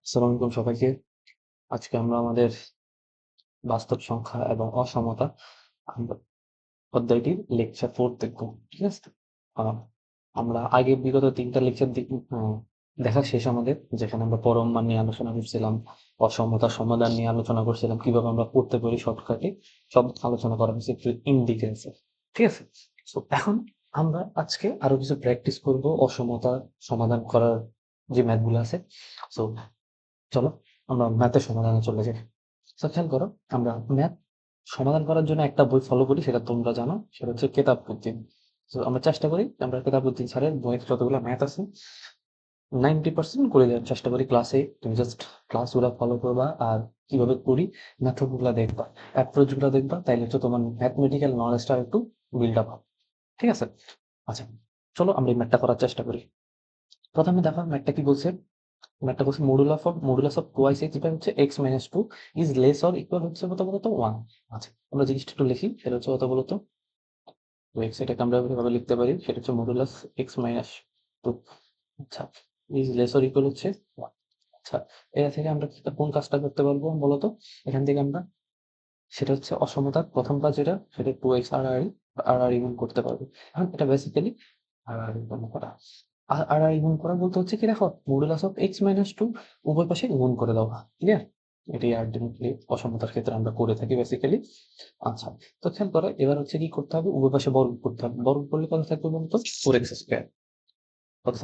আসসালামু আলাইকুম সবাইকে। আজকে আমরা আমাদের বাস্তব সংখ্যা এবং অসমতা আমরা অধ্যায়টির লেকচার 4 দেখব। ঠিক আছে? আ আমরা আগে বিগত ৩ টা লেকচার দেখা শেষ আমাদের। যেখানে আমরা পরম মান নিয়ে আলোচনা করছিলাম, অসমতার সমাধান নিয়ে আলোচনা করছিলাম, কিভাবে আমরা করতে পারি শর্টকাটে সব আলোচনা করা হয়েছে একটু ইন ডিটেইলস এ। ঠিক আছে? সো এখন আমরা আজকে আরো কিছু প্র্যাকটিস করব অসমতা সমাধান করার যে ম্যাথ গুলো আছে। সো চলো আমরা ম্যাথের সমাধানে চলে যাই। খেয়াল করো, আমরা ম্যাথ সমাধান করার জন্য একটা বই ফলো করি, সেটা তোমরা জানো, সেটা হচ্ছে কেতাবউদ্দিন। তো আমরা চেষ্টা করি আমরা কেতাবউদ্দিন স্যারের বইয়ের যতগুলো ম্যাথ আছে 90% করে দেওয়ার চেষ্টা করি ক্লাসে। তুমি জাস্ট ক্লাসগুলো ফলো করবা আর কিভাবে করি মেথড গুলা দেখবা, অ্যাপ্রোচ গুলা দেখবা, তাইলে হচ্ছে তোমার ম্যাথমেটিক্যাল নলেজটা একটু বিল্ড আপ হবে। ঠিক আছে? আচ্ছা, চলো আমরা এই ম্যাথটা করার চেষ্টা করি। প্রথমে দেখো ম্যাথটা কি বলছে। একটা question modulus of twice X by হচ্ছে X minus two is less or equal হচ্ছে কত বলতো ওয়ান। আচ্ছা, আমরা জিনিসটা একটু লিখি, সেটা হচ্ছে কত বলতো টু এক্স, এটাকে আমরা এভাবে লিখতে পারি, সেটা হচ্ছে মডুলাস এক্স মাইনাস টু। আচ্ছা, ইজ লেস অর ইকুয়াল হচ্ছে ওয়ান। আচ্ছা, এটা থেকে আমরা কোন কাজটা করতে পারবো বলতো। এখান থেকে আমরা সেটা হচ্ছে অসমতার প্রথম কাজ, যেটা সেটা টু এক্স আর গুণ করতে পারবো। এখন এটা বেসিক্যালি আর গুণ করা। আর গুণ করা বলতে হচ্ছে কি, দেখো modulus of x minus two উভয় পাশে গুণ করে দেওয়া। ক্লিয়ার? এটি আলটিমেটলি অসমতার ক্ষেত্রে আমরা করে থাকি বেসিক্যালি। আচ্ছা, তো খেয়াল করো, এবার হচ্ছে কি করতে হবে, উভয় পাশে বর্গ করতে হবে। বর্গ করলে কত থাকবে বলতো, ফোর এক্স স্কোয়ার। কত,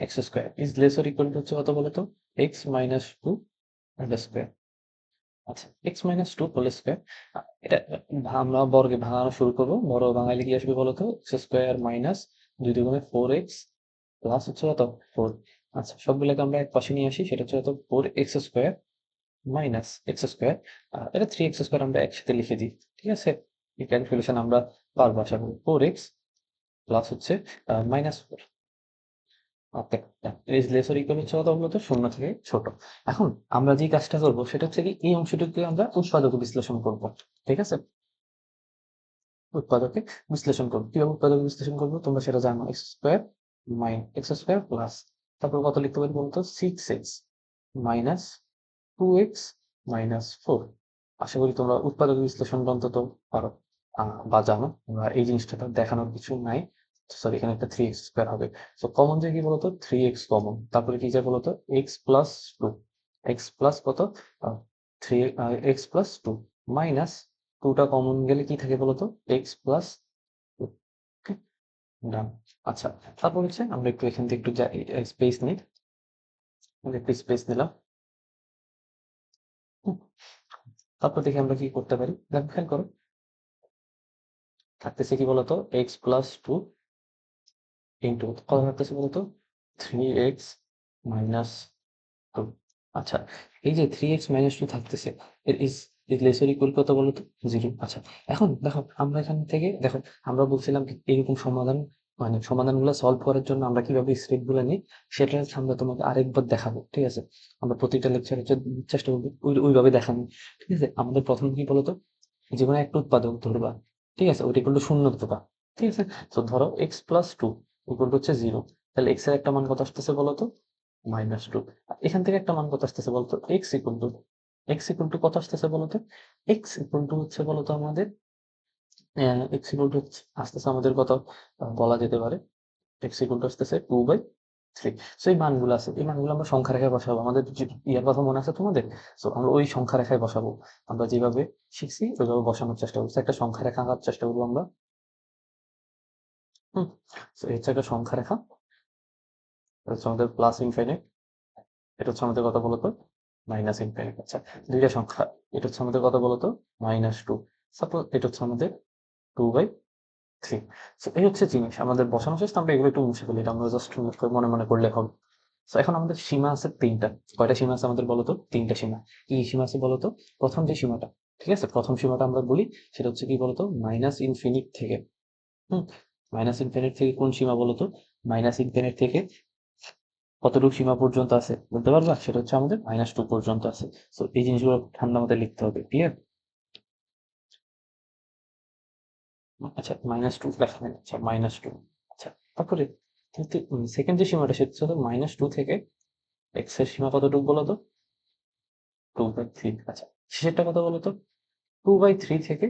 x square is less or equal to হচ্ছে কত বলতো, এক্স মাইনাস টু স্কোয়ার। আচ্ছা, x minus two whole square. এটা আমরা বর্গে ভাঙানো শুরু করবো। বড় বাঙালি কি আসবে বলতো, এক্স স্কোয়ার মাইনাস দুই দুগুণে ফোর এক্স প্লাস হচ্ছে কত, ফোর। আচ্ছা, সবগুলোকে আমরা এক পাশে নিয়ে আসি, সেটা হচ্ছে কত, four x square minus x square. এটা থ্রি এক্স স্কোয়ার আমরা একসাথে লিখে দিই। ঠিক আছে? এই ক্যালকুলেশন আমরা পারবো আশা করি। ফোর এক্স প্লাস হচ্ছে minus four. Is less or equal হচ্ছে কত বলতো, শূন্য থেকে ছোট। এখন আমরা যে কাজটা করবো সেটা হচ্ছে কি, এই অংশটুকুকে আমরা উৎপাদক বিশ্লেষণ করব। ঠিক আছে? উৎপাদকে বিশ্লেষণ করবো। কিভাবে উৎপাদক বিশ্লেষণ করবো তোমরা সেটা জানো, X square X square plus, তারপর কত লিখতে পারি বলতো, six X minus two X minus four. আশা করি তোমরা উৎপাদক বিশ্লেষণটা অন্তত পারো বা জানো। বা এই জিনিসটা তো দেখানোর কিছু নাই। সরি, এখানে একটা থ্রি এক্স স্কোয়ার হবে। তো কমন যে কি বলতো, থ্রি এক্স কমন, তারপরে কি যায় বলতো, X plus two. X plus কত, three X plus two minus টুটা কমন গেলে কি থাকে বলতো, এক্স প্লাস টু। ডান। আচ্ছা, তারপর হচ্ছে আমরা একটু এখান থেকে একটু স্পেস নিই। একটু স্পেস নিলাম। হুম, তারপর দেখি আমরা কি করতে পারি। দেখো খেয়াল করো, থাকতেছে কি বলতো, এক্স প্লাস টু ইন্টু কত থাকতেছে বলতো, থ্রি এক্স মাইনাস টু। আচ্ছা, এই যে থ্রি এক্স মাইনাস টু থাকতেছে, এর ইজ ইজ লেসার ইকুয়াল কত বলতো, জিরো। আচ্ছা, এখন দেখো আমরা এখান থেকে দেখো, আমরা বলছিলাম কি এরকম সমাধান, মানে সমাধানগুলো সলভ করার জন্য আমরা কিভাবে স্টেপ গুলো নিই, সেটা হচ্ছে আমরা তোমাকে আরেকবার দেখাবো। ঠিক আছে? আমরা প্রতিটা লেকচার হচ্ছে চেষ্টা করবো ওইভাবে দেখানো। ঠিক আছে? আমাদের প্রথম কি বলতো, যেকোনো একটা উৎপাদক ধরবা। ঠিক আছে? ওটা ইকুয়াল টু শূন্য ধরবা। ঠিক আছে? তো ধরো x plus two equal to হচ্ছে জিরো। তাহলে এক্স এর একটা মান কত আসতেছে বলতো, মাইনাস টু। এখান থেকে একটা মান কত আসতেছে বলতো, এক্স ইকুয়াল টু কত আসতেছে বলতো, এক্স ইকুয়াল টু হচ্ছে বলতো আমাদের এক্স ইকুয়াল টু আসতেছে আমাদের কত, বলা যেতে পারে এক্স ইকুয়াল টু আসতেছে টু বাই থ্রি। সো এই মানগুলো আছে, এই মানগুলো আমরা সংখ্যা রেখায় বসাবো। আমাদের ইয়ার কথা মনে আছে তোমাদের? সো আমরা ওই সংখ্যা রেখায় বসাবো। আমরা যেভাবে শিখছি ওইভাবে বসানোর চেষ্টা করছি, একটা সংখ্যা রেখা আঁকার চেষ্টা করবো আমরা। হুম, তো এই হচ্ছে একটা সংখ্যা রেখা। এটা হচ্ছে আমাদের প্লাস ইনফিনিট, এটা হচ্ছে আমাদের কত বলতো, মাইনাস ইনফিনিট। আচ্ছা, দুইটা সংখ্যা, এটা হচ্ছে আমাদের কত বলতো, মাইনাস টু। সাপোজ এটা হচ্ছে আমাদের টু বাই থ্রি। সো এই হচ্ছে জিনিস আমাদের বসানো শেষ। তো আমরা এগুলো একটু মুছে ফেলি, এটা আমরা জাস্ট মনে মনে করলে হবে। তো এখন আমাদের সীমা আছে তিনটা। কয়টা সীমা আছে আমাদের বলতো, তিনটা সীমা। কি সীমা আছে বলতো, প্রথম যে সীমাটা, ঠিক আছে, প্রথম সীমাটা আমরা বলি, সেটা হচ্ছে কি বলতো, মাইনাস ইনফিনিট থেকে। হুম, মাইনাস ইনফিনিট থেকে কোন সীমা বলতো, মাইনাস ইনফিনিট থেকে কতটুকু সীমা পর্যন্ত আছে বলতে পারবা, সেটা হচ্ছে আমাদের মাইনাস টু পর্যন্ত আছে। তো এই জিনিসগুলো ঠান্ডা মাথায় লিখতে হবে। ক্লিয়ার? আচ্ছা, মাইনাস টু লেখা হয়, আচ্ছা মাইনাস টু। আচ্ছা, তারপরে কিন্তু সেকেন্ড যে সীমাটা সেটা হচ্ছে -2 থেকে এক্স এর সীমা কতটুকু বলো তো? 2/3। আচ্ছা, শেষেরটা কত বলো তো? 2/3 থেকে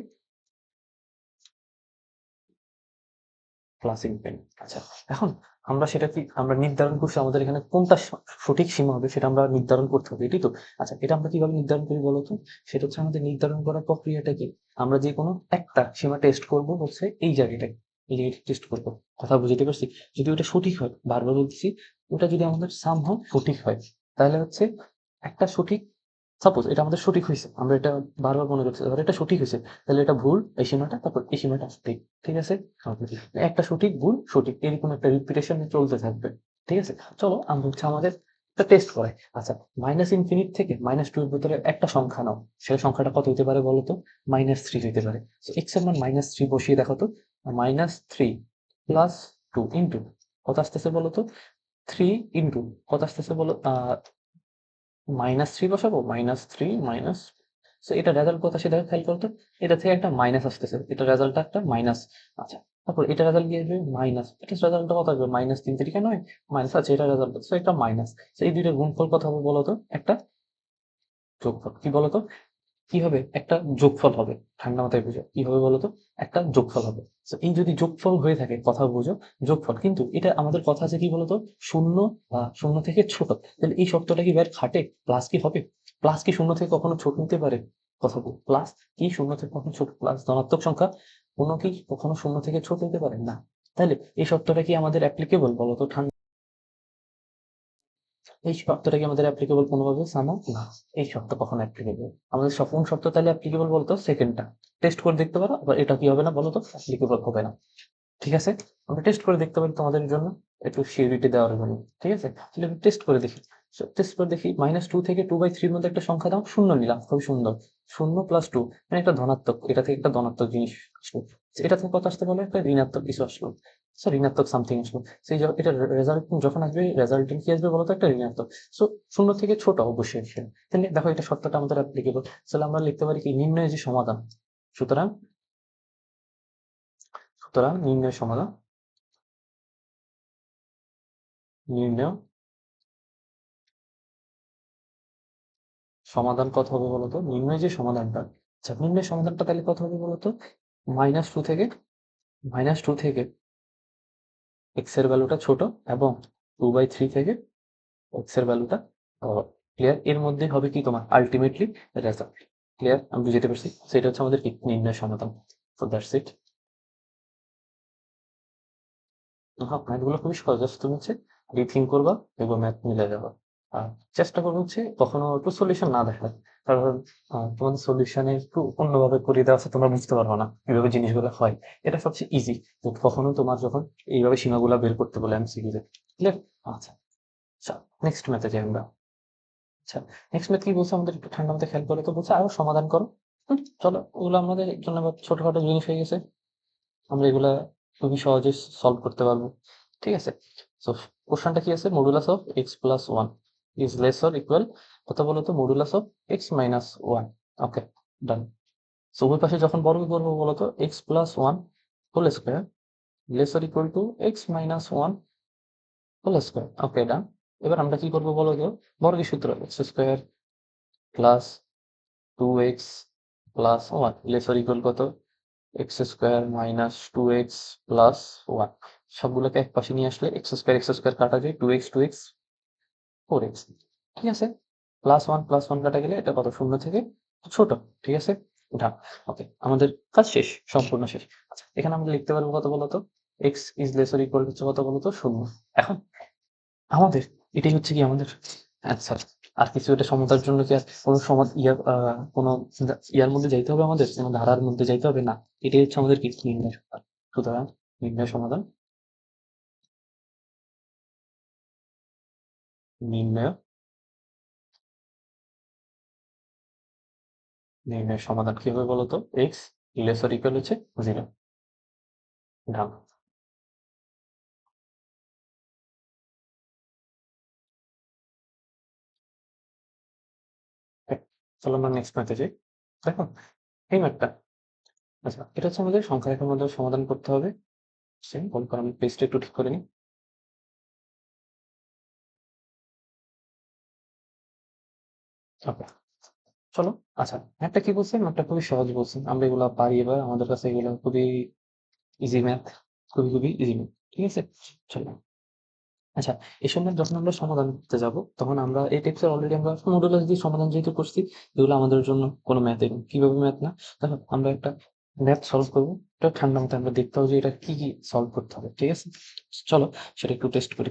প্লাস ইনফিনিটি। আচ্ছা, এখন আমরা সেটা কি আমরা নির্ধারণ করছি আমাদের এখানে কোনটা সঠিক সীমা হবে সেটা আমরা নির্ধারণ করতে হবে, এটাই তো? আচ্ছা, এটা আমরা কিভাবে নির্ধারণ করি বলো তো? সেটা হচ্ছে আমাদের নির্ধারণ করার প্রক্রিয়াটা কি? আমরা যে কোনো একটা সীমা টেস্ট করব হচ্ছে এই জায়গাটায়। এই জায়গাটা টেস্ট করব। কথা বুঝতে পারছি? যদি ওটা সঠিক হয়, বারবার বলতেছি, ওটা যদি আমাদের সামহাউ সঠিক হয়, তাহলে হচ্ছে একটা সঠিক, সাপোজ এটা আমাদের সঠিক হইছে। আমরা এটা বারবার মনে করছি, ধরো এটা সঠিক হইছে। তাহলে এটা ভুল, এই সীমাটা, তারপর এই সীমাটা সঠিক। ঠিক আছে? একটা সঠিক, ভুল, সঠিক, এরকম একটা রিপিটেশন চলতে থাকবে। ঠিক আছে? চলো আমরা হচ্ছে আমাদের একটা টেস্ট করাই। আচ্ছা, -ইনফিনিটি থেকে -2 এর ভিতরে একটা সংখ্যা নাও। সেই সংখ্যাটা কত হইতে পারে বলো তো? -3 হইতে পারে। সো x এর মান -3 বসিয়ে দেখো তো। -3 প্লাস 2 ইনটু কত আসতেছে বলো তো? 3 ইনটু কত আসতেছে বলো? -3 বসাবো। -3 মাইনাস, সো এটা রেজাল্ট কত আসে দেখো, খেয়াল করো তো। এটা থেকে একটা মাইনাস আসতেছে, এটা রেজাল্টটা একটা মাইনাস। আচ্ছা, তারপর এটা রেজাল্ট কি আসবে? মাইনাস। এটা রেজাল্টটা কত আসবে? -3 3 9 মাইনাস। আচ্ছা, এটা রেজাল্ট, সো এটা মাইনাস। সো এই দুইটার গুণফল কত হবে বলো তো? একটা যোগফল। কি বলো তো? কি হবে? একটা যোগফল হবে। ঠান্ডা মাথায় বুঝো। কি হবে বলো তো? একটা যোগফল হবে। সো এই যদি যোগফল হয়ে থাকে, কথা বুঝো, যোগফল। কিন্তু এটা আমাদের কথা আছে কি বলতো? 0 বা 0 থেকে ছোট। তাহলে এই শর্তটা কি এবার খাটে? প্লাস কি হবে? প্লাস কি 0 থেকে কখনো ছোট নিতে পারে? কথা বল। প্লাস কি 0 থেকে কখনো ছোট? প্লাস ধনাত্মক সংখ্যা কোনো কি কখনো 0 থেকে ছোট হতে পারে? না। তাহলে এই শর্তটা কি আমাদের অ্যাপ্লিকেবল বলো তো? এই শর্তটা কি আমাদের অ্যাপ্লিকেবল কোনোভাবে? সামহাউ না। এই শর্ত কখনো অ্যাপ্লিকেবল, আমাদের কোন শর্ত তাহলে অ্যাপ্লিকেবল বলতো? সেকেন্ডটা টেস্ট করে দেখতে পারো। আবার এটা কি হবে না বলো তো? অ্যাপ্লিকেবল হবে না। ঠিক আছে? আমরা টেস্ট করে দেখতে পারি তোমাদের জন্য, একটু সিউরিটি দেওয়ার জন্য। ঠিক আছে? তাহলে আমি টেস্ট করে দেখি। টেস্ট করে দেখি, -2 থেকে 2/3 এর মধ্যে একটা সংখ্যা দাও। শূন্য নিলাম, খুবই সুন্দর। 0 প্লাস 2 মানে একটা ধনাত্মক, এটা থেকে একটা ধনাত্মক জিনিস আসলো। এটা থেকে কত আসতে বলে? একটা ঋণাত্মক কিছু আসলো। ঋণাত্মক সামথিং আসলো। সেই এটা রেজাল্ট যখন আসবে, রেজাল্ট কি আসবে বলতো? একটা ঋণাত্মক। সো 0 থেকে ছোট অবশ্যই আসে। তাহলে দেখো এটা শর্তটা আমাদের অ্যাপ্লিকেবল। তাহলে আমরা লিখতে পারি কি? নির্ণয় যে সমাধান। সুতরাং সুতরাং নির্ণয় সমাধান, নির্ণয় সমাধান কত হবে বলতো? নির্ণয় যে সমাধানটা, আচ্ছা, নির্ণয় সমাধানটা তাহলে কত হবে বলতো? -2 থেকে এক্স এর ভ্যালুটা ছোট, এবং 2/3 থেকে এক্স এর ভ্যালুটা বড়। ক্লিয়ার? এর মধ্যে হবে কি তোমার আলটিমেটলি রেজাল্ট। ক্লিয়ার? আমি বুঝতে পারছি। সেটা হচ্ছে আমাদের কি? নির্ণয় সমাধান। So that's it. হ্যাঁ, ম্যাথগুলো খুবই সহজ। জাস্ট তুমি হচ্ছে রিথিঙ্ক করবা, দেখবা ম্যাথ মিলে যাবে। আর চেষ্টা করবো হচ্ছে কখনো একটু সলিউশন না দেখার। কারণ তোমাদের সলিউশনে একটু অন্যভাবে করে দেওয়া আছে, তোমরা বুঝতে পারবে না কিভাবে জিনিসগুলো হয়। এটা সবচেয়ে ইজি। কখনো তোমার যখন এইভাবে সীমাগুলা বের করতে বলে এমসিকিউতে। ক্লিয়ার? আচ্ছা। আচ্ছা, নেক্সট ম্যাথে যাই আমরা। আচ্ছা, নেক্সট ম্যাথ কি বলছে আমাদের? একটু ঠান্ডা মাথায় খেয়াল করে তো বলছে আরো সমাধান করো। চলো, ওগুলো আমাদের জন্য আবার ছোটখাটো জিনিস হয়ে গেছে। আমরা এগুলা খুবই সহজে সলভ করতে পারবো। ঠিক আছে? সো কোশ্চেনটা কি আছে? Modulus of X plus one is less or equal কত বলো তো? Modulus of x minus one. Okay, done. So উভয় পাশে যখন বর্গ করবো বলো তো? X plus one whole square less or equal to X minus one whole square. Okay, done. এবার আমরা কি করবো বলো তো? বর্গের সূত্র, X square plus 2x plus one less or equal কত? X square minus 2x plus one. সবগুলোকে এক পাশে নিয়ে আসলে এক্স স্কোয়ার কাটা যায়, 2x 4x। ঠিক আছে? প্লাস ওয়ান কাটা গেলে এটা কত? শূন্য থেকে ছোট। ঠিক আছে? ডান। ওকে, আমাদের কাজ শেষ, সম্পূর্ণ শেষ। আচ্ছা, এখানে আমরা লিখতে পারবো কত বলতো? X is less or equal হচ্ছে কত বলতো? শূন্য। এখন আমাদের এটাই হচ্ছে কি আমাদের অ্যান্সার। আর কিছু এটা সমতার জন্য কি আর কোনো কোনো ইয়ার মধ্যে যাইতে হবে আমাদের? কোনো ধারার মধ্যে যাইতে হবে? না। এটাই হচ্ছে আমাদের কি? নির্ণয় সমাধান। সুতরাং নির্ণয় সমাধান, নির্ণয় নির্ণয় সমাধান কি হবে বলতো? এক্স লেস অর ইকুয়াল হচ্ছে 0। ডান। Okay, চলো আমরা নেক্সট ম্যাথে যাই। দেখো এই ম্যাথটা, আচ্ছা, এটা হচ্ছে আমাদের সংখ্যা রেখার মধ্যে সমাধান করতে হবে। সেম বল, কারণ পেজটা একটু ঠিক করে নিই। ওকে, চলো। আচ্ছা, ম্যাথটা কি বলছে? ম্যাথটা খুবই সহজ বলছে, আমরা এগুলা পারি, এবার আমাদের কাছে এগুলো খুবই ইজি ম্যাথ, খুবই খুবই ইজি ম্যাথ। ঠিক আছে, চলো। আচ্ছা, এই সময় যখন আমরা সমাধান করতে যাব, তখন আমরা এই টাইপসের অলরেডি আমরা মডুলাস দিয়ে সমাধান যেহেতু করছি, এগুলো আমাদের জন্য কোনো ম্যাথই না। কিভাবে ম্যাথ না? দেখো, আমরা একটা ম্যাথ সলভ করবো, এটা ঠান্ডা মাথায় আমরা দেখতে হবে যে এটা কি কি সলভ করতে হবে। ঠিক আছে, চলো সেটা একটু টেস্ট করি।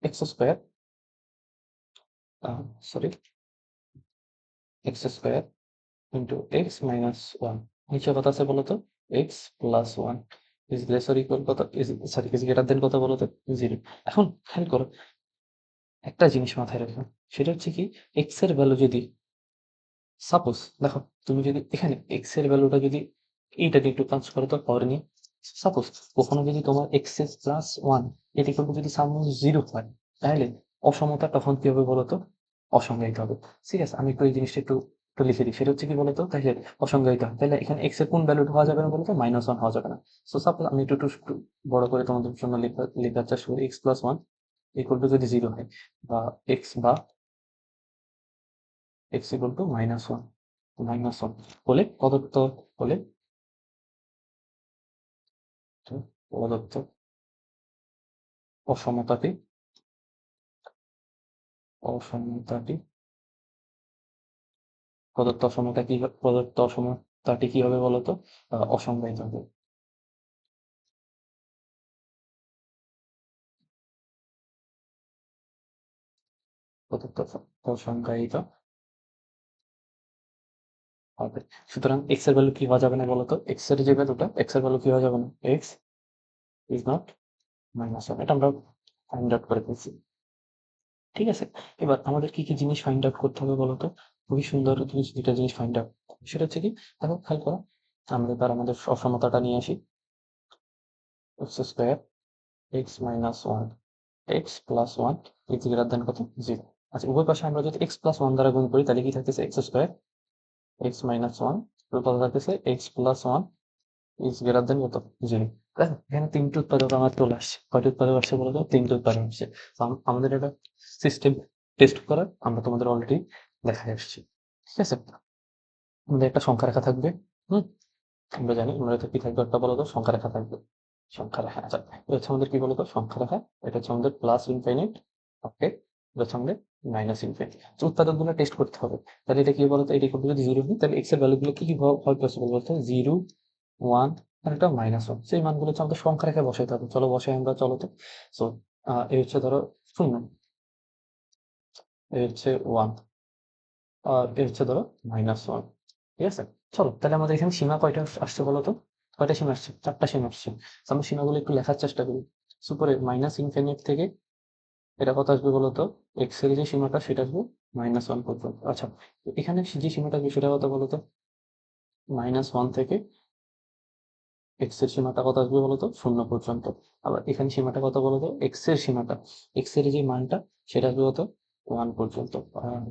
X square, sorry, X square into X minus one, নিচে কত আছে বলো তো? X plus one is lesser equal কত, is sorry is greater than কত বলো তো? জিরো। এখন খেয়াল করো, একটা জিনিস মাথায় রাখো, সেটা হচ্ছে কি, এক্স এর ভ্যালু যদি, সাপোজ দেখো, তুমি যদি এখানে এক্স এর ভ্যালুটা যদি এইটাকে একটু কাজ করো তো পাওয়ার নিয়ে, সাপোজ কখনো যদি তোমার এক্স এর প্লাস ওয়ান এটি করবো যদি সামনে জিরো হয়, তাহলে অসমতা তখন কি হবে বলতো? অসংজ্ঞায়িত হবে। ঠিক আছে, আমি একটু এই জিনিসটা একটু একটু লিখে দিই, সেটা হচ্ছে কি বলতো? তাহলে অসংজ্ঞায়িত হয়, তাহলে এখানে এক্স এর কোন ভ্যালুটা হওয়া যাবে না বলতো? মাইনাস ওয়ান হওয়া যাবে না। সো সাপোজ আমি একটু একটু একটু বড় করে তোমাদের জন্য লেখার চেষ্টা করি, x plus one equal to যদি জিরো হয়, বা এক্স বা x equal to minus one, minus one হলে প্রদত্ত, হলে প্রদত্ত অসমতাটি, অসমতাটি প্রদত্ত অসমতা কি প্রদত্ত অসমতাটি কি হবে বলতো? অসংজ্ঞায়িত হবে। প্রদত্ত অসংজ্ঞায়িত হবে। সুতরাং এক্স এর ভ্যালু কি হওয়া যাবে না বলতো? এক্স এর যে ভ্যালুটা, এক্স এর ভ্যালু কি হওয়া যাবে না? X is not minus one, এটা আমরা ফাইন্ড আউট করে ফেলছি। ঠিক আছে, এবার আমাদের কি কি জিনিস ফাইন্ড আউট করতে হবে বলতো? খুবই সুন্দর জিনিস, দুটা জিনিস ফাইন্ড আউট, সেটা হচ্ছে কি, দেখো খেয়াল করো, আমরা এবার আমাদের অসমতাটা নিয়ে আসি। X square x minus one x plus one is greater than কত? জিরো। আচ্ছা, উভয় পাশে আমরা যদি এক্স প্লাস ওয়ান দ্বারা গুণ করি, তাহলে কি থাকতেছে? X square x minus one, কত থাকতেছে? X plus one is greater than কত? জিরো। দেখো এখানে তিনটে উৎপাদক আমার চলে আসছে, কয়টি উৎপাদক আসছে বলো তো? তিনটে উৎপাদক আসছে। তো আমাদের একটা সিস্টেম টেস্ট করার আমরা তোমাদের অলরেডি দেখাই আসছি। ঠিক আছে, আমাদের একটা সংখ্যা রেখা থাকবে। হুম, আমরা জানি আমরা কি থাকবে, একটা বলো তো? সংখ্যা রেখা থাকবে। সংখ্যা রেখা, আচ্ছা, এটা হচ্ছে আমাদের কি বলতো? সংখ্যা রেখা। এটা হচ্ছে আমাদের প্লাস ইনফিনিট। ওকে, এটা হচ্ছে আমাদের মাইনাস ইনফিনিট। তো উৎপাদক গুলো টেস্ট করতে হবে। তাহলে এটা কি বলতো? এটা করতে যদি জিরো হয়, তাহলে এক্স এর ভ্যালু গুলো কি কি হয় পসিবল বলতো? জিরো, ওয়ান, আর এটা মাইনাস ওয়ান। সেই মানগুলো হচ্ছে আমাদের সংখ্যা রেখায় বসাইতে হবে। চলো বসাই আমরা, চলো তো। সো এই হচ্ছে ধরো শূন্য, এই হচ্ছে ওয়ান, আর এই হচ্ছে ধরো মাইনাস ওয়ান। ঠিক আছে, চলো তাহলে আমাদের এখানে সীমা কয়টা আসছে বলো তো? কয়টা সীমা আসছে? চারটা সীমা আসছে। তো আমরা সীমাগুলো একটু লেখার চেষ্টা করি। সুপরে মাইনাস ইনফিনিট থেকে এটা কত আসবে বলো তো? এক্স এর যে সীমাটা সেটা আসবে মাইনাস ওয়ান পর্যন্ত। আচ্ছা, এখানে যে সীমাটা আসবে সেটা কত বলো তো? মাইনাস ওয়ান থেকে এক্স এর সীমাটা কত আসবে বলো তো? শূন্য পর্যন্ত। আবার এখানে সীমাটা কত বলো তো? এক্স এর সীমাটা, এক্স এর যে মানটা সেটা আসবে কত? ওয়ান পর্যন্ত।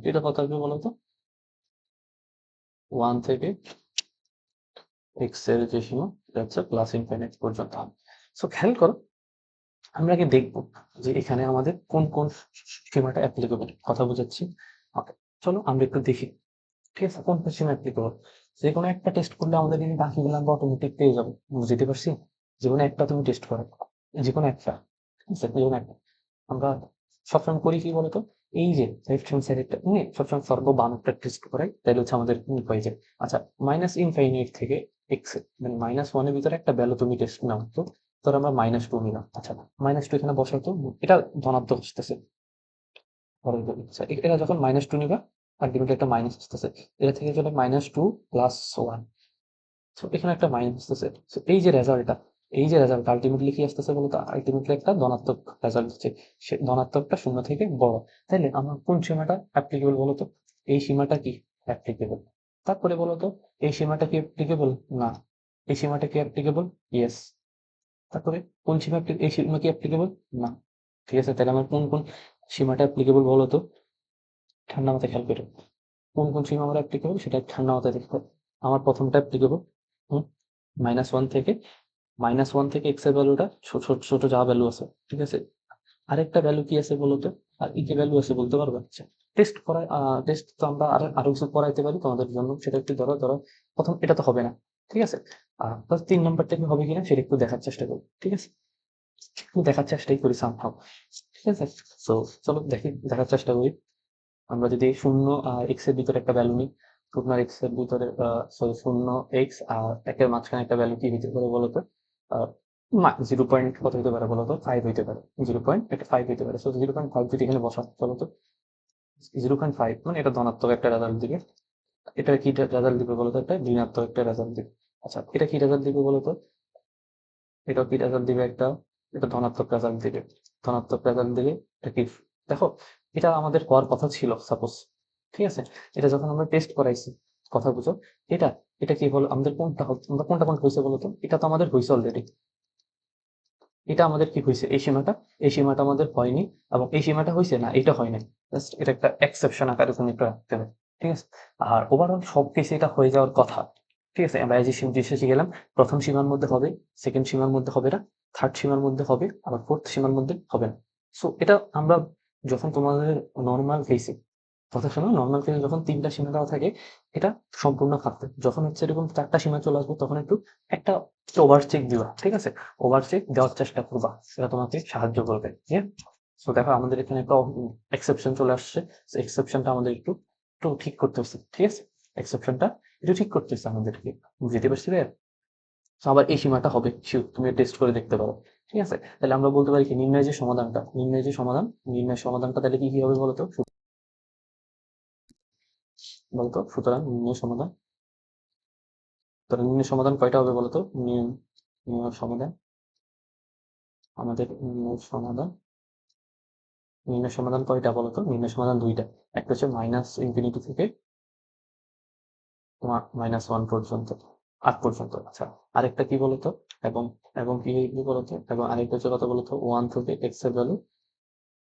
এটা কত আসবে বলো তো? ওয়ান থেকে এক্স এর যে সীমা এটা হচ্ছে প্লাস ইনফিনিট পর্যন্ত হবে। সো খেয়াল করো, আমরা আগে দেখবো যে এখানে আমাদের কোন কোন সীমাটা অ্যাপ্লিকেবল, কথা বুঝাচ্ছি। ওকে, চলো আমরা একটু দেখি। ঠিক আছে, কোন কোন সীমা অ্যাপ্লিকেবল? যে কোনো একটা টেস্ট করলে আমাদের কিন্তু বাকিগুলো আমরা অটোমেটিক পেয়ে যাবো। বুঝতে পারছি? যে কোনো একটা তুমি টেস্ট করো, যে কোনো একটা। ঠিক আছে, যে কোনো একটা আমরা সবসময় করি কি বলতো? এই যে লেফট হ্যান্ড সাইডেরটা নিয়ে সবসময় সর্ব বামটা টেস্ট করাই, তাহলে হচ্ছে আমাদের হয়ে যায়। আচ্ছা, মাইনাস ইনফাইনাইট থেকে এক্স, মানে মাইনাস ওয়ানের ভিতরে একটা ভ্যালু তুমি টেস্ট নাও তো। ধর আমরা মাইনাস টু নিলাম। আচ্ছা, মাইনাস টু এখানে বসাও তো। এটা ধনাত্মক আসতেছে। ধরো আচ্ছা, এটা যখন মাইনাস টু নিবা, আলটিমেটলি একটা মাইনাস আসতেছে। এটা থেকে চলে minus two plus one. So এখানে একটা মাইনাস আসতেছে। সো এই যে রেজাল্টটা, এই যে রেজাল্ট আলটিমেটলি কি আসতেছে বলতো? আলটিমেটলি একটা ধনাত্মক রেজাল্ট হচ্ছে। সে ধনাত্মকটা শূন্য থেকে বড়। তাইলে আমার কোন সীমাটা অ্যাপ্লিকেবল বলতো? এই সীমাটা কি অ্যাপ্লিকেবল? তারপরে বলতো, এই সীমাটা কি অ্যাপ্লিকেবল? না। এই সীমাটা কি অ্যাপ্লিকেবল? ইয়েস। তারপরে কোন সীমা এই সীমা কি অ্যাপ্লিকেবল? না। ঠিক আছে, তাহলে আমার কোন কোন সীমাটা অ্যাপ্লিকেবল বলতো? ঠান্ডা মাথায় খেয়াল করে, কোন কোন সীমা আমার অ্যাপ্লিকেবল সেটা ঠান্ডা মাথায় দেখতে হবে। আমার প্রথমটা অ্যাপ্লিকেবল, মাইনাস ওয়ান থেকে, মাইনাস ওয়ান থেকে এক্স এর ভ্যালুটা ছোট ছোট ছোট যা ভ্যালু আছে। ঠিক আছে, আরেকটা ভ্যালু কি আছে বলতো? আর কি ভ্যালু আছে বলতে পারবে? আচ্ছা, টেস্ট করাই, টেস্ট তো আমরা আরো কিছু করাইতে পারি তোমাদের জন্য, সেটা একটু ধরো প্রথম এটা তো হবে না, ঠিক আছে? প্লাস 3 নাম্বারটা কি হবে কিনা সেটা একটু দেখার চেষ্টা করি, ঠিক আছে? একটু দেখার চেষ্টাই করি সামহাউ, ঠিক আছে? সো চলো দেখার চেষ্টা করি। আমরা যদি শূন্য এক্স এর ভিতরে একটা ভ্যালু নিই, শূন্য এক্স এর ভিতরে সরি শূন্য এক্স আর একের মাঝখানে একটা ভ্যালু কি হইতে পারে বলতো? 0 পয়েন্ট কত হতে পারে বলতো? 5 হইতে পারে, 0.5 হইতে পারে। সো 0.5 যদি এখানে বসা বলতো, 0.5 মানে এটা ধনাত্মক একটা রেজাল্ট দিবে। এটা কি রেজাল্ট দিবে বলতো? একটা ঋণাত্মক একটা রেজাল্ট দিবে। আচ্ছা, এটা কি রেজাল্ট দিবে বলতো? এটা কি রেজাল্ট দিবে? এটা ধনাত্মক রেজাল্ট দিবে। ধনাত্মক রেজাল্ট দিবে। এটা কি, দেখো, এটা আমাদের হওয়ার কথা ছিল সাপোজ, ঠিক আছে? এটা যখন আমরা টেস্ট করাইছি, কথা বুঝো, এটা এটা কি হলো আমাদের? আমরা কোনটা হয়েছে বলতো? এটা তো আমাদের হয়েছে অলরেডি। এটা আমাদের কি হয়েছে? এই সীমাটা আমাদের হয়নি, এবং এই সীমাটা হয়েছে না, এটা হয় নাই। জাস্ট এটা একটা এক্সেপশন আকারে তুমি একটু রাখতে হবে, ঠিক আছে? আর ওভারঅল সব কিছু এটা হয়ে যাওয়ার কথা, ঠিক আছে? আমরা যে জিনিসটা শিখে গেলাম, প্রথম সীমার মধ্যে হবে, সেকেন্ড সীমার মধ্যে হবে না, থার্ড সীমার মধ্যে হবে, আবার ফোর্থ সীমার মধ্যে হবে না। সো এটা আমরা যখন তোমাদের নর্মাল কেসে, কথা শোনো, নর্মাল কেসে যখন 3টা সীমা দেওয়া থাকে, এটা সম্পূর্ণ থাকবে। যখন হচ্ছে এরকম 4টা সীমা চলে আসবে, তখন একটু একটা ওভারচেক দিবা, ঠিক আছে? ওভারচেক দেওয়ার চেষ্টা করবা, সেটা তোমাকে সাহায্য করবে, হ্যাঁ? সো দেখো আমাদের এখানে একটা এক্সেপশন চলে আসছে। এক্সেপশনটা আমাদের একটু একটু ঠিক করতে হচ্ছে, ঠিক আছে? এক্সেপশনটা একটু ঠিক করতে হচ্ছে আমাদেরকে, বুঝতে পারছি রে? So আবার এই সীমাটা হবে, শিওর তুমি টেস্ট করে দেখতে পারো, ঠিক আছে? তাহলে আমরা বলতে পারি কি, নির্ণয় সমাধানটা তাহলে কি হবে বলতো? বলতো সুতরাং নির্ণয় সমাধান কয়টা হবে বলতো? নির্ণয় সমাধান, আমাদের নির্ণয় সমাধান কয়টা বলতো? নির্ণয় সমাধান দুইটা। একটা হচ্ছে -ইনফিনিটি থেকে -1 পর্যন্ত, 8 পর্যন্ত। আচ্ছা, আরেকটা কি বলতো? এবং এবং কি বলতো? এবং আরেকটা হচ্ছে কত বলতো? 1 থেকে x এর ভ্যালু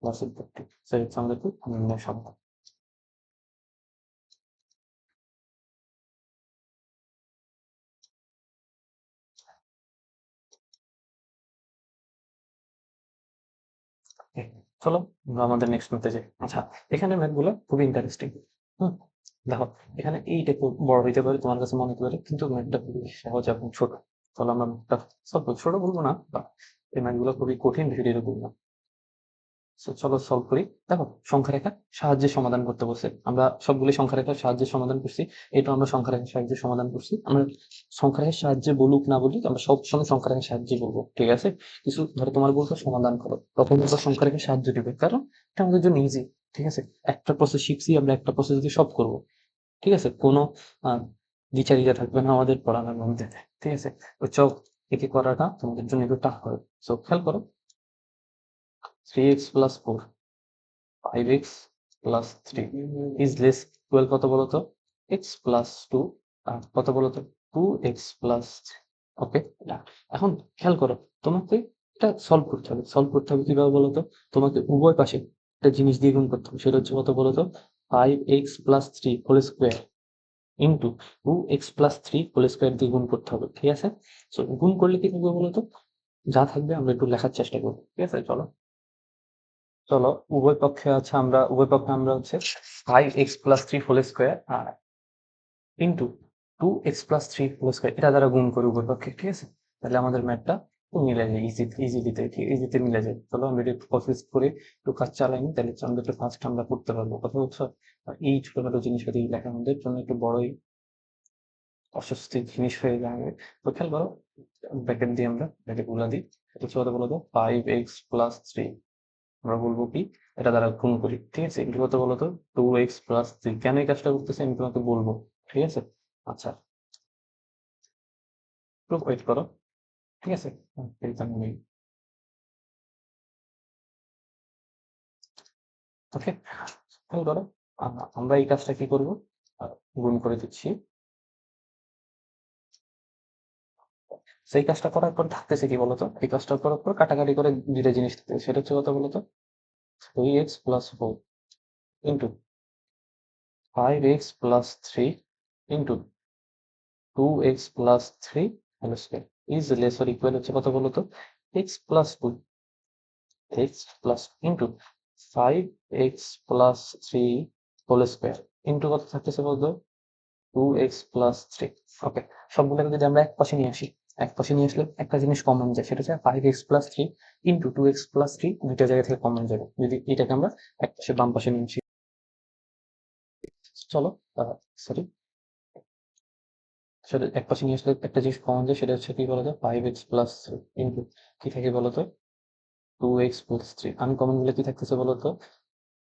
প্লাস ইনফিনিটি। সো হচ্ছে আমাদের কি নির্ণয় সমাধান। Okay, চলো আমরা আমাদের নেক্সট ম্যাথে যাই। আচ্ছা, এখানে ম্যাথ গুলো খুবই ইন্টারেস্টিং। হুম, দেখো, এখানে এইটা খুব বড় হইতে পারে, তোমার কাছে মনে হতে পারে, কিন্তু ম্যাথটা খুবই সহজ এবং ছোট। চলো আমরা ম্যাথটা সলভ করি। ছোট বলবো না, বা এই ম্যাথ গুলো খুবই কঠিন বিষয়টা এরকম না। চলো সলভ করি। দেখো, সংখ্যা রেখার সাহায্যে সমাধান করতে বলছে। আমরা সবগুলি সংখ্যা রেখার সাহায্যে সমাধান করছি। এটা আমরা সংখ্যা রেখার সাহায্যে সমাধান করছি। আমরা সংখ্যা রেখার সাহায্যে বলুক না বলুক, আমরা সবসময় সংখ্যা রেখার সাহায্যে বলবো, ঠিক আছে? কিছু ধরো তোমার বলছো সমাধান করো, তখন আমরা সংখ্যা রেখার সাহায্য দিবে, কারণ এটা আমাদের জন্য ইজি, ঠিক আছে? একটা প্রসেস শিখছি আমরা, একটা প্রসেস দিয়ে সব করবো, ঠিক আছে? কোনো আহ দ্বিচারিতা থাকবে না আমাদের পড়ানোর মধ্যে, ঠিক আছে? তো চল, একে করাটা তোমাদের জন্য একটু টাফ হবে। সো খেয়াল করো, 3x plus 4, 5x plus 3 is less equal কত বলতো? x plus 2 আর কত বলতো? 2x plus 3। ওকে, এখন খেয়াল করো, তোমাকে এটা সলভ করতে হবে কিভাবে বলতো? তোমাকে উভয় পাশে একটা জিনিস দিয়ে গুণ করতে হবে, সেটা হচ্ছে কত বলতো? 5x plus 3 whole square into 2x plus 3 whole square দিয়ে গুণ করতে হবে, ঠিক আছে? সো গুণ করলে কি থাকবে বলতো? যা থাকবে আমরা একটু লেখার চেষ্টা করবো, ঠিক আছে? চলো, উভয় পক্ষে আমরা হচ্ছে 5x+3 হোল স্কোয়ার আর ইন্টু 2x+3 হোল স্কোয়ার এটা দ্বারা গুণ করি উভয় পক্ষে, ঠিক আছে? তাহলে আমাদের ম্যাথটা মিলে যায়, ইজিতে মিলে যায়। চলো আমরা একটু প্রসেস করে একটু কাজ চালাই নি, তাহলে আমাদের একটু ফার্স্ট আমরা করতে পারবো, কথা বলছো? আর এই ছোটখাটো জিনিসপাতি লেখা আমাদের জন্য একটু বড়ই অস্বস্তির জিনিস হয়ে যাবে। তো খেয়াল করো, ব্র্যাকেট দিয়ে আমরা ব্র্যাকেট গুলা দিই। এটা হচ্ছে কত বলো তো? 5x+3, আমরা বলবো কি, এটা দ্বারা গুণ করি, ঠিক আছে? এটা কত বলতো? 2x+3। কেন এই কাজটা করতেছি আমি তোমাকে বলবো, ঠিক আছে? আচ্ছা, একটু ওয়েট করো, ঠিক আছে? ওকে, খেয়াল করো, আমরা এই কাজটা কি করবো? গুণ করে দিচ্ছি। সেই কাজটা করার পর থাকতেছে কি বলতো? এই কাজটা করার পর কাটাকাটি করে দুইটা জিনিস থাকতেছে, সেটা হচ্ছে কত বলতো? 3x+4 into 5x+3 into 2x+3 whole square is less or equal হচ্ছে কত বলতো? x+2, x plus into 5x plus 3 whole square into কত থাকতেছে বলতো 2x প্লাস 3। ওকে, সবগুলোকে যদি আমরা এক পাশে নিয়ে আসি, এক পাশে নিয়ে আসলে একটা জিনিস কমন যায়, সেটা হচ্ছে 5x plus 3 into 2x plus 3, দুইটা জায়গা থেকে কমন যাবে যদি এটাকে আমরা এক পাশে বাম পাশে নিয়ে আসি। চলো, সরি, সেটা এক পাশে নিয়ে আসলে একটা জিনিস কমন যায়, সেটা হচ্ছে কি বলতো 5x প্লাস 3 ইন্টু কি থাকে বলতো 2x প্লাস 3। আনকমন গুলো কি থাকতেছে বলতো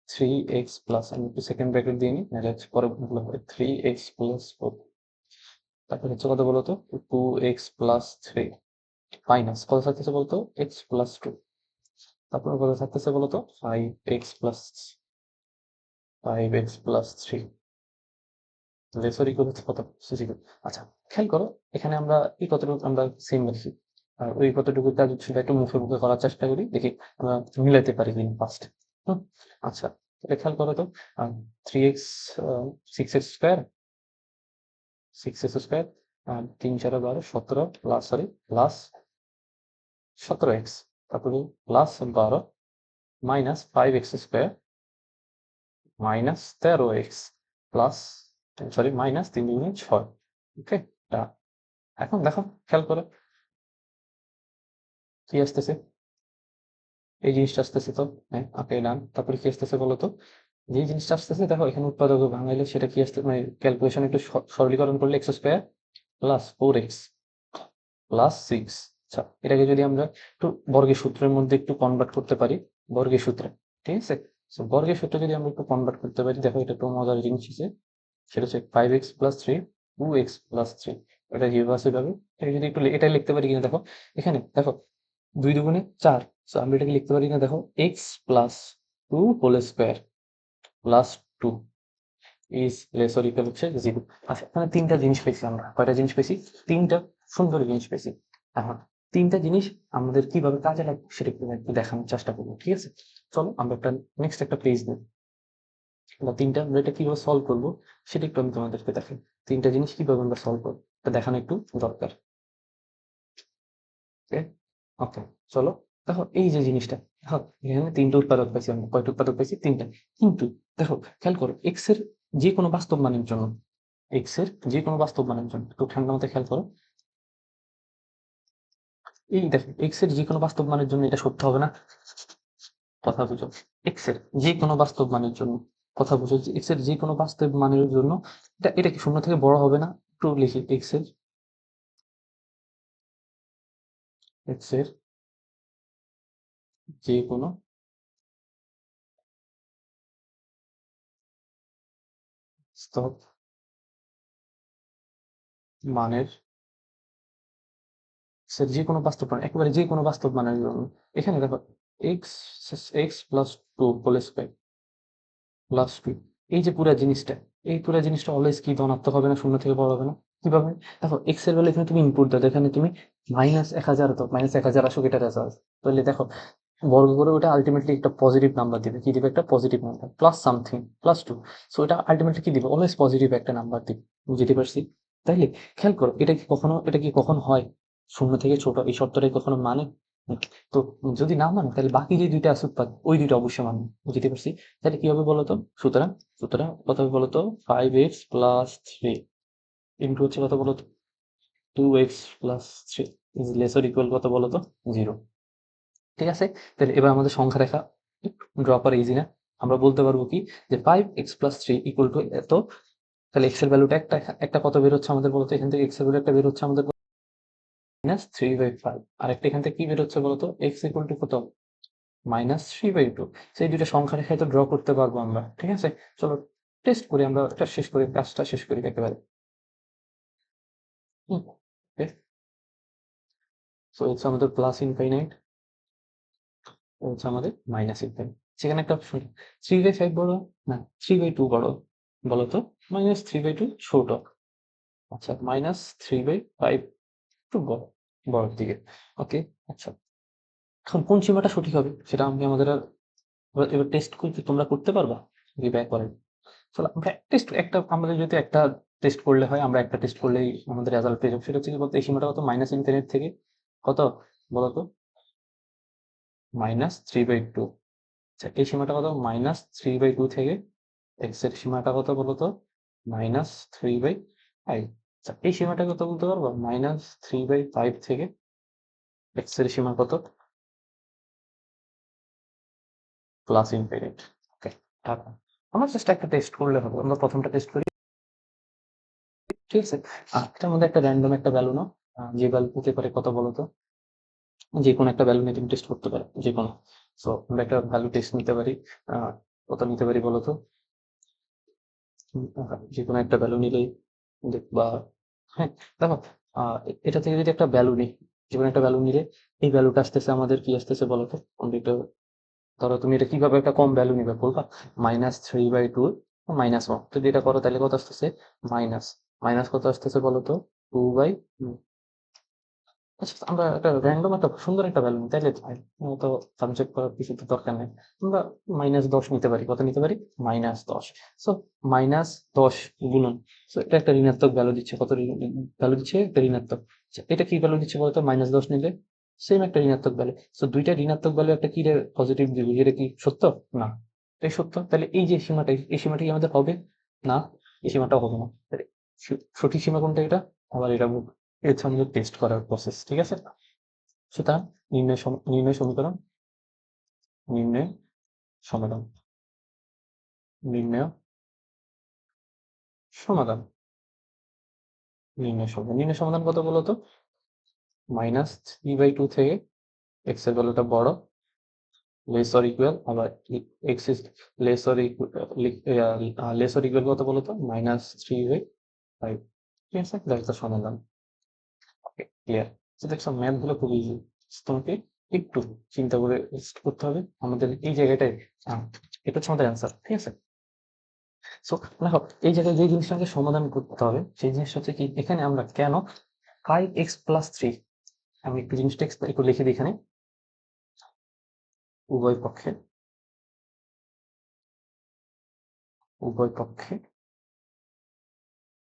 3x প্লাস, আমি একটু সেকেন্ড ব্র্যাকেট দিয়ে নিই, নাহলে হচ্ছে পরে ভুল হবে, 3x প্লাস 4। তারপর হচ্ছে কত বলতো 2x প্লাস 3 মাইনাস কত থাকতেছে বলতো x প্লাস 2। তারপর কত থাকতেছে বলতো 5x প্লাস 3 লেসর ইকুয়াল হচ্ছে কত সুজিকল। আচ্ছা, খেয়াল করো এখানে আমরা এই কতটুকু আমরা সেম রাখি, আর ওই কতটুকু কাজ সেটা একটু মুখে মুখে করার চেষ্টা করি, দেখি আমরা মিলাইতে পারি কিনা ফার্স্ট। হুম, আচ্ছা, তাহলে খেয়াল করো তো 3x 6x square 6x square 3 4 12 17 plus sorry plus 17x, তারপরে plus 12 minus 5x square minus 13x plus sorry minus 3 2 6। ওকে, এখন দেখো খেয়াল করে কি আসতেছে, এই জিনিসটা আসতেছে তো, হ্যাঁ ওকে ডান। তারপরে কি আসতেছে বলো তো, যে জিনিসটা আসতেছে দেখো এখানে উৎপাদক ভাঙাইলে সেটা কি আসতে মানে ক্যালকুলেশন একটু সরলীকরণ করলে x square plus 4x plus 6। আচ্ছা, এটাকে যদি আমরা একটু বর্গের সূত্রের মধ্যে একটু কনভার্ট করতে পারি, বর্গের সূত্রে, ঠিক আছে। So, বর্গের সূত্রে যদি আমরা একটু কনভার্ট করতে পারি, দেখো এটা একটু মজার জিনিস আছে, সেটা হচ্ছে 5x প্লাস 3 2x প্লাস 3। এটা যেভাবে আছে এভাবে এটা যদি একটু এটাই লিখতে পারি কিনা দেখো, এখানে দেখো 2 2 গুণে 4। সো আমরা এটাকে লিখতে পারি কিনা দেখো x plus 2 whole square plus 2 is lesser equal হচ্ছে 0। আচ্ছা, এখানে তিনটা জিনিস পেয়েছি আমরা, কয়টা জিনিস পেয়েছি, তিনটা সুন্দর জিনিস পেয়েছি। এখন তিনটা জিনিস আমাদের কিভাবে কাজে লাগবে সেটা একটু দেখানোর চেষ্টা করবো, ঠিক আছে। চলো আমরা একটা নেক্সট একটা পেজ নিই, বা তিনটা আমরা এটা কিভাবে সলভ করবো সেটা একটু আমি তোমাদেরকে দেখাই। তিনটা জিনিস কিভাবে আমরা সলভ করবো এটা দেখানো একটু দরকার। ওকে, ওকে, চলো দেখো এই যে জিনিসটা, দেখো এখানে তিনটা উৎপাদক পাইছি আমরা, কয়টা উৎপাদক পাইছি, তিনটা। কিন্তু দেখো খেয়াল করো এক্স এর যে কোনো বাস্তব মানের জন্য, এক্স এর যে কোনো বাস্তব মানের জন্য একটু ঠান্ডা মতো খেয়াল করো, এই দেখো এক্স এর যে কোনো বাস্তব মানের জন্য এটা সত্য হবে না, কথা বুঝো, এক্স এর যে কোনো বাস্তব মানের জন্য, কথা বুঝো, এক্স এর যে কোনো বাস্তব মানের জন্য এটা এটা কি শূন্য থেকে বড় হবে না, একটু লিখি এক্স এর যে কোনো বাস্তব মানের, সে যে কোনো বাস্তব মান, একেবারে যে কোনো বাস্তব মানের জন্য, এখানে দেখো x x plus 2 whole square plus 2, এই যে পুরা জিনিসটা, এই পুরা জিনিসটা অলওয়েজ কি ধনাত্মক হবে না, শূন্য থেকে বড় হবে না, কিভাবে দেখো এক্স এর বেলা এখানে তুমি ইনপুট দাও, এখানে তুমি -1000 দাও, -1000 আসুক এটা রেজাল্ট, তাহলে দেখো বর্গ করে ওটা আলটিমেটলি একটা পজিটিভ নাম্বার দিবে, কি দিবে একটা positive number plus something plus 2। So এটা আলটিমেটলি কি দিবে, অলওয়েজ পজিটিভ একটা নাম্বার দিবে, বুঝতে পারছি। তাইলে খেয়াল করো এটা কি কখনো হয় শূন্য থেকে ছোট, এই শর্তটাই কখনো মানে? হুম, তো যদি না মানে তাহলে বাকি যে দুইটা আছে উৎপাদ ওই দুইটা অবশ্যই মানবে, বুঝতে পারছি। তাহলে কি হবে বলতো, সুতরাং সুতরাং কত হবে বলতো 5x প্লাস 3 ইন্টু হচ্ছে কত বলতো 2x plus 3 is lesser equal কত বলতো 0। ঠিক আছে, তাহলে এবার আমাদের সংখ্যা রেখা ড্র করা ইজি না, আমরা বলতে পারবো কি যে 5x প্লাস 3 ইকুয়াল টু এত, তাহলে এক্স এর ভ্যালুটা একটা একটা কত বের হচ্ছে আমাদের বলতো, এখান থেকে এক্স এর ভ্যালু একটা বের হচ্ছে আমাদের -3/5, আর একটা এখান থেকে কি বের হচ্ছে বলতো এক্স ইকুয়াল টু কত -3/2। সেই দুইটা সংখ্যা রেখায় তো ড্র করতে পারবো আমরা, ঠিক আছে। চলো টেস্ট করি, আমরা এটা শেষ করি, কাজটা শেষ করি একেবারে। সো হচ্ছে আমাদের প্লাস ইনফাইনাইট, হচ্ছে আমাদের মাইনাস ইনফাইনাইট, সেখানে একটা অপশন 3/5 বড় না 3/2 বড় বলো তো, -3/2 ছোট, আচ্ছা -3/5 একটু বড়, বড়র দিকে। ওকে, আচ্ছা, এখন কোন সীমাটা সঠিক হবে সেটা আমি আমাদের এবার টেস্ট করতে তোমরা করতে পারবা যদি ব্যাক করেন। চলো আমরা টেস্ট একটা, আমাদের যদি একটা টেস্ট করলে হয়, আমরা একটা টেস্ট করলেই আমাদের রেজাল্ট পেয়ে যাবো, সেটা হচ্ছে কি বলতো এই সীমাটা কত -ইনফিনিট থেকে কত বলতো -3/2। আচ্ছা, এই সীমাটা কত? -3/2 থেকে x এর সীমাটা কত বলতো? -3/5। আচ্ছা, এই সীমাটা কত বলতে পারবো? -3/5 থেকে x এর সীমা কত? +∞। ওকে, আমরা জাস্ট একটা টেস্ট করলে হবে। আমরা প্রথমটা টেস্ট করি, ঠিক আছে? এটার মধ্যে একটা র্যান্ডম একটা ভ্যালু নাও। যে ভ্যালু হতে পারে কত বলতো? যে কোনো একটা ভ্যালু নিয়ে তুমি টেস্ট করতে পারো, যে কোনো। সো আমরা একটা ভ্যালু টেস্ট নিতে পারি। কত নিতে পারি বলতো? যে কোনো একটা ভ্যালু নিলেই দেখবা। হ্যাঁ, দেখো, এটা থেকে যদি একটা ভ্যালু নিই, যে কোনো একটা ভ্যালু নিলে এই ভ্যালুটা আসতেছে আমাদের কি আসতেছে বলতো? আমরা এটা, ধরো তুমি এটা কিভাবে একটা কম ভ্যালু নিবে বলবা? -3/2 -1। যদি এটা করো তাহলে কত আসতেছে? মাইনাস মাইনাস কত আসতেছে বলতো? 2/2। আচ্ছা, আমরা একটা র‍্যান্ডম একটা সুন্দর একটা ভ্যালু নিই, তাইলে তো হয়। তো সাবজেক্ট করার কিছু তো দরকার নেই। আমরা -10 নিতে পারি। কত নিতে পারি? -10। সো -10 গুণন, সো এটা একটা ঋণাত্মক ভ্যালু দিচ্ছে। কত ভ্যালু দিচ্ছে? একটা ঋণাত্মক। আচ্ছা, এটা কি ভ্যালু দিচ্ছে বলতো? -10 নিলে সেম একটা ঋণাত্মক ভ্যালু। সো ২ টা ঋণাত্মক ভ্যালু একটা কি রে পজিটিভ দিবে। এটা কি সত্য? না। এটাই সত্য। তাহলে এই যে সীমাটা, এই সীমাটা কি আমাদের হবে? না, এই সীমাটাও হবে না। তাহলে সঠিক সীমা কোনটা এটা? আবার এটা এটা হচ্ছে আমাদের টেস্ট করার প্রসেস, ঠিক আছে? সুতরাং নির্ণয় সমীকরণ, নির্ণয় সমাধান, নির্ণয় সমাধান, নির্ণয় সমাধান কত বলতো? -3/2 থেকে x এর ভ্যালুটা বড়, লেস অর ইকুয়াল, আবার x is less or less or equal কত বলতো? -3/5। ঠিক আছে, দ্যাটস দ্য সমাধান। ওকে, ক্লিয়ার। তো দেখছো ম্যাথ গুলো খুব ইজি। তোমাকে একটু চিন্তা করে করতে হবে। আমাদের এই জায়গাটায় এটা হচ্ছে আমাদের অ্যান্সার, ঠিক আছে? সো দেখো, এই জায়গায় যে জিনিসটা আমাকে সমাধান করতে হবে সেই জিনিসটা হচ্ছে কি, এখানে আমরা কেন 5x+3, আমি একটু জিনিসটা একটু লিখে দিই এখানে। উভয় পক্ষে উভয় পক্ষে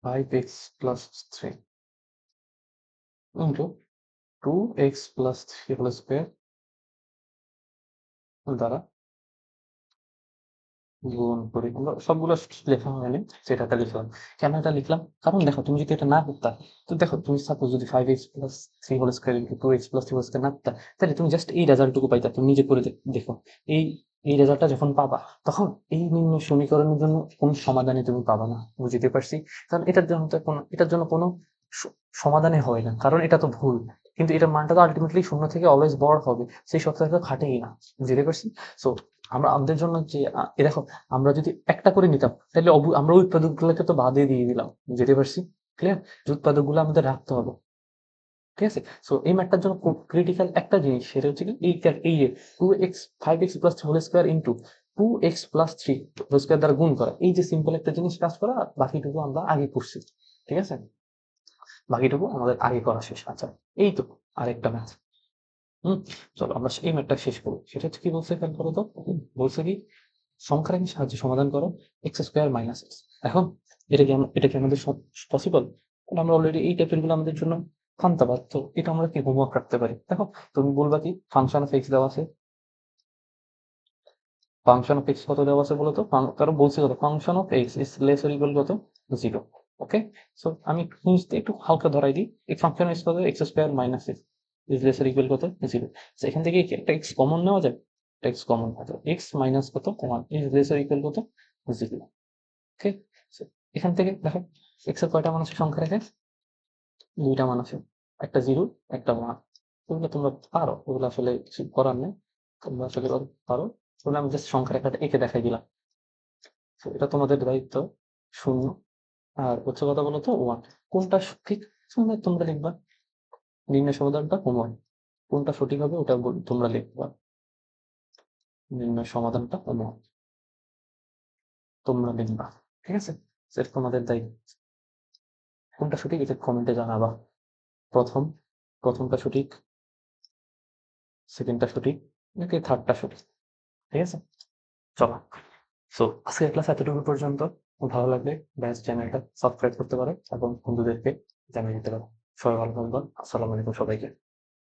5x+3 ইন্টু 2x+3 দ্বারা গুণ করি। আমরা সবগুলো লেখা হয়নি, সেটা লিখলাম। কেন এটা লিখলাম? কারণ দেখো, তুমি যদি এটা না করতা, তো দেখো তুমি সাপোজ যদি 5x+3 ইন্টু 2x+3 না করতা, তাহলে তুমি জাস্ট এই রেজাল্টটুকু পাইতা। তুমি নিজে করে দেখো, এই এই রেজাল্টটা যখন পাবা, তখন এই নিম্ন সমীকরণের জন্য কোন সমাধানে তুমি পাবা না। বুঝতে পারছি? কারণ এটার জন্য কোনো সমাধানে হয় না, কারণ এটা তো ভুল। কিন্তু এটার মানটা তো আলটিমেটলি 0 থেকে অলওয়েজ বড় হবে, সেই সত্যটা খাটেই না। বুঝতে পারছি? সো আমরা আমাদের জন্য যে দেখো, আমরা যদি একটা করে নিতাম তাহলে আমরা ওই উৎপাদকগুলোকে তো বাদে দিয়ে দিলাম। বুঝতে পারছি? ক্লিয়ার? যে উৎপাদকগুলো আমাদের রাখতে হবে, ঠিক আছে? সো এই ম্যাথটার জন্য খুব ক্রিটিক্যাল একটা জিনিস, সেটা হচ্ছে কি, এই যে 5x+3 ইন্টু 2x+3 দ্বারা গুণ করা, এই যে সিম্পল একটা জিনিস কাজ করা, বাকিটুকু আমরা আগে করছি, ঠিক আছে? বাকিটুকু আমাদের আগে করা শেষ। আচ্ছা, এই তো আরেকটা ম্যাথ। হুম, চলো আমরা এই ম্যাথটা শেষ করি। সেটা হচ্ছে কি বলছে, খেয়াল করো তো। বলছে কি, সংখ্যারাশির সাহায্যে সমাধান করো x² - x। এখন এটা কি আমাদের পসিবল? আমরা অলরেডি এই টাইপের গুলো আমাদের জন্য খান্তাবাদ, তো এটা আমরা কি হোমওয়ার্ক রাখতে পারি। দেখো, তুমি বলবা কি, ফাংশন অফ এক্স দেওয়া আছে। ফাংশন অফ এক্স কত দেওয়া আছে বলতো? কারণ বলছি কত, function of x is less or equal কত? 0। ওকে, সো আমি জিনিসটা একটু হালকা ধরাই দিই। এই ফাংশন এক্স কত? x² - x is less or equal কত? 0। এখান থেকে কি একটা এক্স কমন নেওয়া যায়? একটা এক্স কমন আছে, এক্স মাইনাস কত? 1 ইজ লেস অর ইকুয়াল কত? 0। ওকে, সো এখান থেকে দেখো, এক্স এর কয়টা মান আছে সংখ্যা রেখে? 2টা মান আছে, একটা 0, একটা 1। ওগুলো তোমরা পারো, ওগুলো আসলে কিছু করার নেই, তোমরা আসলে পারো। তাহলে আমি জাস্ট সংখ্যা রেখাটা এঁকে দেখাই দিলাম। তো এটা তোমাদের দায়িত্ব। 0 আর হচ্ছে কথা বলো তো 1, কোনটা সঠিক তোমরা তোমরা লিখবা। নির্ণয় সমাধানটা 1, কোনটা সঠিক হবে ওটা তোমরা লিখবা। নির্ণয় সমাধানটা 1 তোমরা লিখবা, ঠিক আছে? সেটা তোমাদের দায়িত্ব। কোনটা সঠিক এটা কমেন্টে জানাবা। প্রথম প্রথমটা সঠিক, সেকেন্ডটা সঠিক, নাকি থার্ডটা সঠিক, ঠিক আছে? চলো, সো আজকের ক্লাস এতটুকু পর্যন্ত। ভালো লাগলে ব্যাস চ্যানেলটা সাবস্ক্রাইব করতে পারো এবং বন্ধুদেরকে জানিয়ে দিতে পারো। সবাই ভালো থাকবেন। আসসালামু আলাইকুম সবাইকে।